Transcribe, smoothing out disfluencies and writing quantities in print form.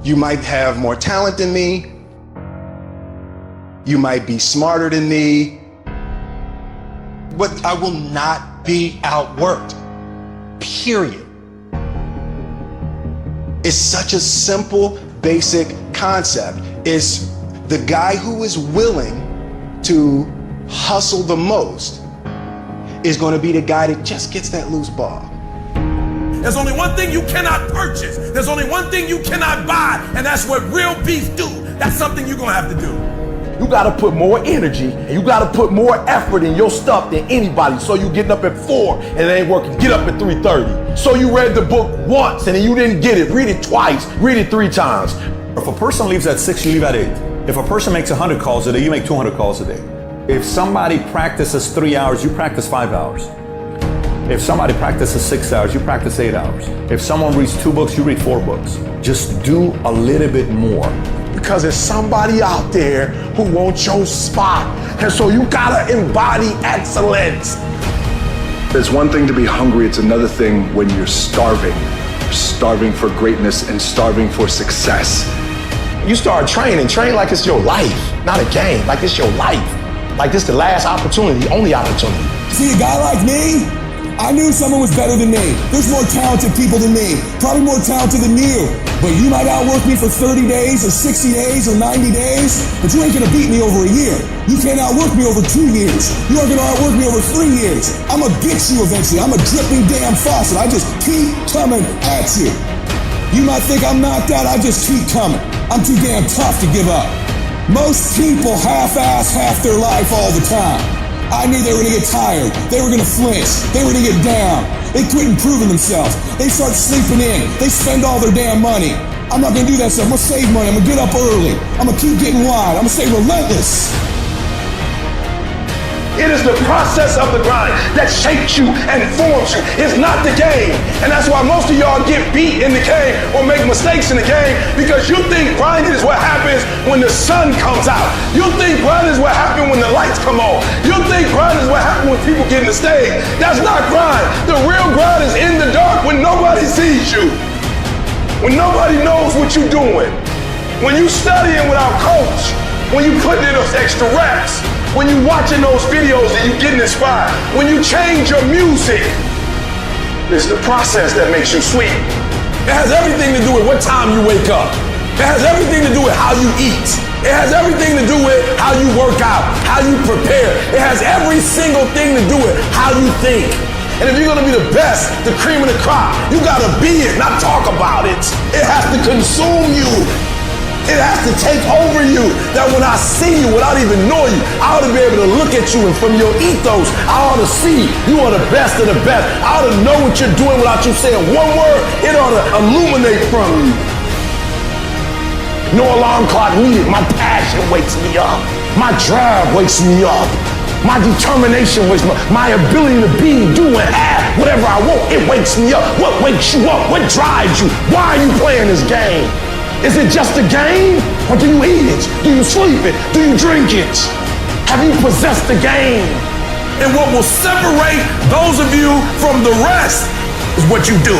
You might have more talent than me. You might be smarter than me. But I will not be outworked. Period. It's such a simple, basic concept. It's the guy who is willing to hustle the most is going to be the guy that just gets that loose ball. There's only one thing you cannot purchase. There's only one thing you cannot buy, and that's what real beef do. That's something you're gonna have to do. You gotta put more energy and you gotta put more effort in your stuff than anybody. So you getting up at 4 and it ain't working, get up at 3:30. So you read the book once and then you didn't get it, read it twice, read it 3 times. If a person leaves at 6, you leave at 8. If a person makes 100 calls a day, you make 200 calls a day. If somebody practices 3 hours, you practice 5 hours. If somebody practices 6 hours, you practice 8 hours. If someone reads 2 books, you read 4 books. Just do a little bit more. Because there's somebody out there who wants your spot. And so you gotta embody excellence. It's one thing to be hungry, it's another thing when you're starving. You're starving for greatness and starving for success. You start training, train like it's your life, not a game, like it's your life. Like this the last opportunity, the only opportunity. See, a guy like me, I knew someone was better than me. There's more talented people than me, probably more talented than you. But you might outwork me for 30 days or 60 days or 90 days, but you ain't gonna beat me over a year. You can't outwork me over 2 years. You aren't gonna outwork me over 3 years. I'm gonna get you eventually. I'm a dripping damn faucet. I just keep coming at you. You might think I'm not that, I just keep coming. I'm too damn tough to give up. Most people half-ass half their life all the time. I knew they were gonna get tired. They were gonna flinch. They were gonna get down. They quit improving themselves. They start sleeping in. They spend all their damn money. I'm not gonna do that stuff. I'm gonna save money. I'm gonna get up early. I'm gonna keep getting wide. I'm gonna stay relentless. It is the process of the grind that shapes you and forms you. It's not the game. And that's why most of y'all get beat in the game or make mistakes in the game because you think grinding is what happens when the sun comes out. You think grinding is what happens when the lights come on. You think grinding is what happens when people get in the stage. That's not grind. The real grind is in the dark when nobody sees you. When nobody knows what you're doing. When you studying without coach. When you putting in those extra reps. When you watching those videos and you getting inspired, when you change your music, it's the process that makes you sweet. It has everything to do with what time you wake up. It has everything to do with how you eat. It has everything to do with how you work out, how you prepare. It has every single thing to do with how you think. And if you're gonna be the best, the cream of the crop, you gotta be it, not talk about it. It has to consume you. It has to take over you, that when I see you without even knowing you, I ought to be able to look at you and from your ethos, I ought to see you are the best of the best. I ought to know what you're doing without you saying one word. It ought to illuminate from you. No alarm clock needed. My passion wakes me up. My drive wakes me up. My determination wakes me up. My ability to be, do, and have whatever I want, it wakes me up. What wakes you up? What drives you? Why are you playing this game? Is it just a game? Or do you eat it? Do you sleep it? Do you drink it? Have you possessed the game? And what will separate those of you from the rest is what you do.